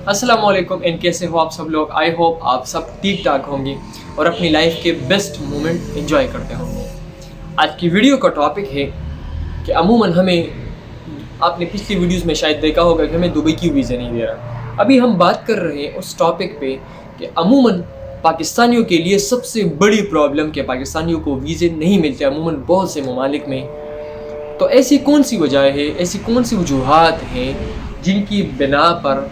अस्सलाम वालेकुम एंड कैसे हो आप सब लोग। आई होप आप सब ठीक ठाक होंगे और अपनी लाइफ के बेस्ट मोमेंट एंजॉय करते होंगे। आज की वीडियो का टॉपिक है कि अमूमन हमें, आपने पिछली वीडियोस में शायद देखा होगा कि हमें दुबई की वीज़ा नहीं दे रहा। अभी हम बात कर रहे हैं उस टॉपिक पे कि अमूमन पाकिस्तानियों के लिए सबसे बड़ी प्रॉब्लम कि पाकिस्तानियों को वीज़े नहीं मिलते अमूमन बहुत से ममालिक में। तो ऐसी कौन सी वजह है, ऐसी कौन सी वजूहात हैं जिनकी बिना पर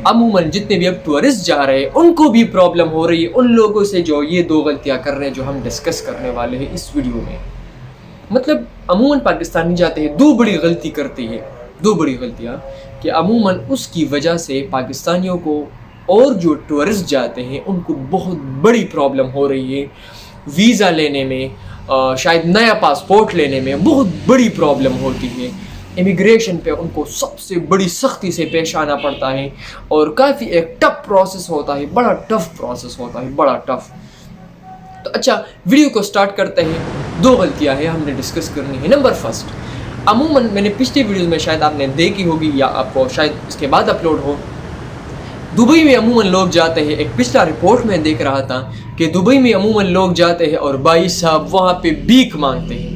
अमूमन जितने भी अब टूरिस्ट जा रहे हैं उनको भी प्रॉब्लम हो रही है, उन लोगों से जो ये दो गलतियां कर रहे हैं जो हम डिस्कस करने वाले हैं इस वीडियो में। मतलब अमूमन पाकिस्तानी जाते हैं, दो बड़ी गलती करते हैं, दो बड़ी गलतियां कि अमूमन उसकी वजह से पाकिस्तानियों को और जो टूरिस्ट जाते हैं उनको बहुत बड़ी प्रॉब्लम हो रही है। वीज़ा लेने में, शायद नया पासपोर्ट लेने में बहुत बड़ी प्रॉब्लम होती है। इमिग्रेशन पे उनको सबसे बड़ी सख्ती से पेश आना पड़ता है और काफ़ी एक टफ प्रोसेस होता है, बड़ा टफ प्रोसेस होता है, बड़ा टफ। तो अच्छा, वीडियो को स्टार्ट करते हैं। दो गलतियां हैं हमने डिस्कस करनी है। नंबर फर्स्ट, अमूमन मैंने पिछली वीडियो में शायद आपने देखी होगी या आपको शायद इसके बाद अपलोड हो, दुबई में अमूमन लोग जाते हैं। एक पिछला रिपोर्ट में देख रहा था कि दुबई में अमूमन लोग जाते हैं और भाई साहब वहाँ पे भीख मांगते हैं।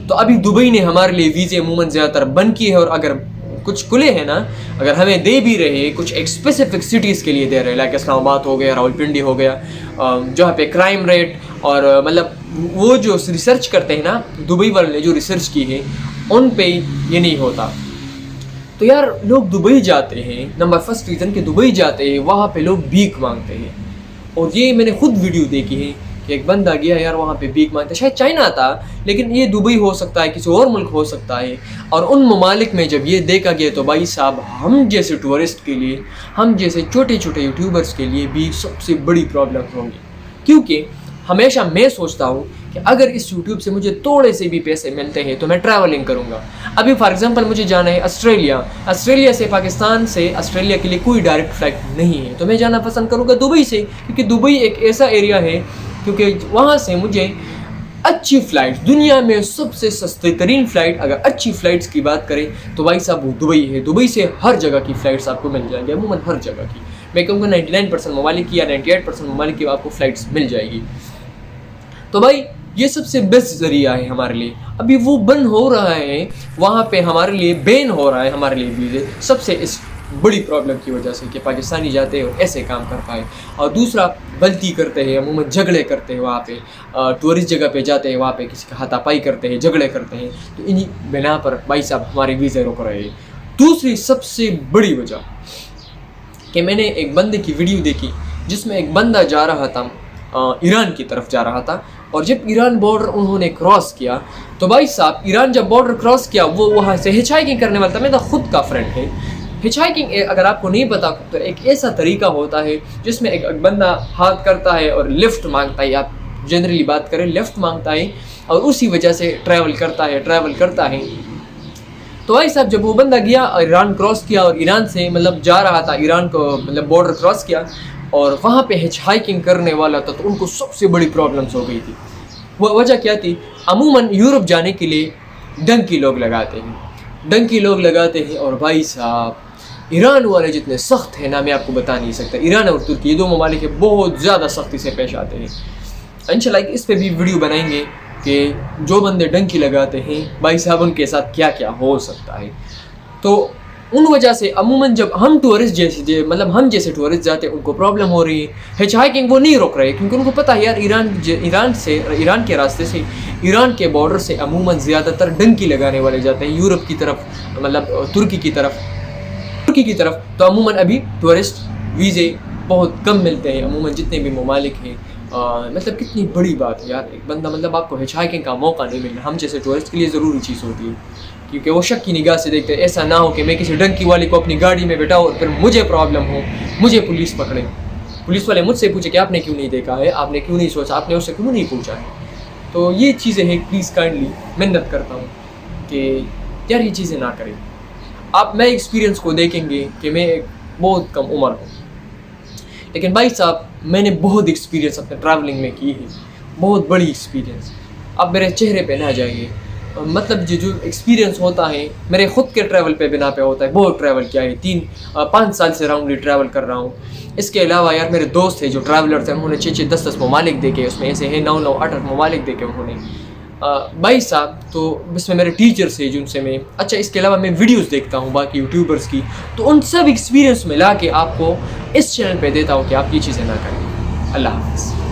तो अभी दुबई ने हमारे लिए वीज़े अमूमन ज़्यादातर बंद किए हैं और अगर कुछ खुले हैं ना, अगर हमें दे भी रहे हैं, कुछ एक स्पेसिफिक सिटीज़ के लिए दे रहे हैं, लाइक इस्लामाबाद हो गया, रावलपिंडी हो गया, जहाँ पे क्राइम रेट और मतलब वो जो रिसर्च करते हैं ना, दुबई वाले ने जो रिसर्च की है उन पे ये नहीं होता। तो यार लोग दुबई जाते हैं, नंबर फर्स्ट रीज़न कि दुबई जाते हैं, वहाँ पे लोग भीख मांगते हैं। और ये मैंने खुद वीडियो देखी है कि एक बंदा गया यार वहाँ पे भीख मांगता, शायद चाइना था लेकिन ये दुबई हो सकता है, किसी और मुल्क हो सकता है। और उन ममालिक में जब ये देखा गया तो भाई साहब हम जैसे टूरिस्ट के लिए, हम जैसे छोटे छोटे यूट्यूबर्स के लिए भी सबसे बड़ी प्रॉब्लम होंगी। क्योंकि हमेशा मैं सोचता हूँ कि अगर इस यूट्यूब से मुझे थोड़े से भी पैसे मिलते हैं तो मैं ट्रैवलिंग करूँगा। अभी फॉर एग्जांपल मुझे जाना है ऑस्ट्रेलिया से, पाकिस्तान से ऑस्ट्रेलिया के लिए कोई डायरेक्ट फ़्लाइट नहीं है, तो मैं जाना पसंद करूँगा दुबई से, क्योंकि दुबई एक ऐसा एरिया है क्योंकि वहाँ से मुझे अच्छी फ़्लाइट, दुनिया में सबसे सस्ते तरीन फ़्लाइट, अगर अच्छी फ़्लाइट्स की बात करें तो भाई साहब वो दुबई है। दुबई से हर जगह की फ़्लाइट्स आपको मिल जाएंगी, अमूमन हर जगह की। मैं कहूँगा 99% ममालिक की या 98% ममालिक की आपको फ़्लाइट्स मिल जाएगी। तो भाई ये सबसे बेस्ट ज़रिया है हमारे लिए। अभी वो बंद हो रहा है, वहाँ पे हमारे लिए बैन हो रहा है हमारे लिए वीज़े, सबसे इस बड़ी प्रॉब्लम की वजह से कि पाकिस्तानी जाते हैं और ऐसे काम कर पाए। और दूसरा, गलती करते हैं, अमूमन झगड़े करते हैं वहाँ पे, टूरिस्ट जगह पे जाते हैं, वहाँ पे किसी का हाथापाई करते हैं, झगड़े करते हैं, तो इन्हीं बिना पर भाई साहब हमारे वीज़े रोक रहे हैं। दूसरी सबसे बड़ी वजह कि मैंने एक बंदे की वीडियो देखी जिसमें एक बंदा जा रहा था, ईरान की तरफ जा रहा था, और जब ईरान बॉर्डर उन्होंने क्रॉस किया तो भाई साहब ईरान जब बॉर्डर क्रॉस किया, वो वहाँ से हिचहाइकिंग करने वाला था। मेरा खुद का फ्रेंड है। हिचहाइकिंग अगर आपको नहीं पता तो एक ऐसा तरीका होता है जिसमें एक बंदा हाथ करता है और लिफ्ट मांगता है, आप जनरली बात करें लिफ्ट मांगता है और उसी वजह से ट्रैवल करता है। तो भाई साहब जब वो बंदा गया और ईरान क्रॉस किया और ईरान से मतलब जा रहा था, ईरान को मतलब बॉर्डर क्रॉस किया और वहाँ पे हिचहाइकिंग करने वाला था, तो उनको सबसे बड़ी प्रॉब्लम्स हो गई थी। वो वजह क्या थी? अमूमन यूरोप जाने के लिए डंकी लोग लगाते हैं और भाई साहब ईरान वाले जितने सख्त हैं ना, मैं आपको बता नहीं सकता। ईरान और तुर्की ये दो ममालिक है, बहुत ज़्यादा सख्ती से पेश आते हैं। इंशाल्लाह इस पे भी वीडियो बनाएंगे कि जो बंदे डंकी लगाते हैं भाई साहब उनके साथ क्या क्या हो सकता है। तो उन वजह से अमूमन जब हम टूरिस्ट मतलब हम जैसे टूरिस्ट जाते हैं उनको प्रॉब्लम हो रही है। हिचहाइकिंग वो नहीं रोक रहे क्योंकि उनको पता है यार ईरान के रास्ते से, ईरान के बॉर्डर से अमूमन ज़्यादातर डंकी लगाने वाले जाते हैं यूरोप की तरफ, मतलब तुर्की की तरफ। तो अमूमन अभी टूरिस्ट वीज़े बहुत कम मिलते हैं अमूमन जितने भी ममालिक हैं। मतलब कितनी बड़ी बात है यार, एक बंदा मतलब आपको हिचहाइकिंग का मौका नहीं मिलना, हम जैसे टूरिस्ट के लिए ज़रूरी चीज़ होती है, क्योंकि वो शक की निगाह से देखते हैं। ऐसा ना हो कि मैं किसी डंकी वाले को अपनी गाड़ी में बैठाऊँ और फिर मुझे प्रॉब्लम हो, मुझे पुलिस पकड़े, पुलिस वाले मुझसे पूछे कि आपने क्यों नहीं देखा है, आपने क्यों नहीं सोचा, आपने उससे क्यों नहीं पूछा है। तो ये चीज़ें हैं, प्लीज़ काइंडली मिन्नत करता हूँ कि यार ये चीज़ें ना करें। आप मैं एक्सपीरियंस को देखेंगे कि मैं बहुत कम उम्र हूँ, लेकिन भाई साहब मैंने बहुत एक्सपीरियंस अपने ट्रैवलिंग में की है, बहुत बड़ी एक्सपीरियंस। आप मेरे चेहरे पे ना जाइए, مطلب جو ایکسپیرینس ہوتا ہے میرے خود کے ٹریول پہ بنا پہ ہوتا ہے. بہت ٹریول کیا ہے, 5 سال سے راؤنڈلی ٹریول کر رہا ہوں. اس کے علاوہ یار میرے دوست ہیں جو ٹریولر تھے, انہوں نے 6 10 ممالک دیکھے, اس میں ایسے ہیں 9 8 ممالک دیکھے انہوں نے. بھائی صاحب تو اس میں میرے ٹیچرس ہیں جن سے میں اچھا, اس کے علاوہ میں ویڈیوز دیکھتا ہوں باقی یوٹیوبرس کی, تو ان سب ایکسپیرینس میں لا کے آپ کو اس چینل پہ دیتا ہوں کہ آپ یہ چیزیں نہ کریں. اللہ حافظ.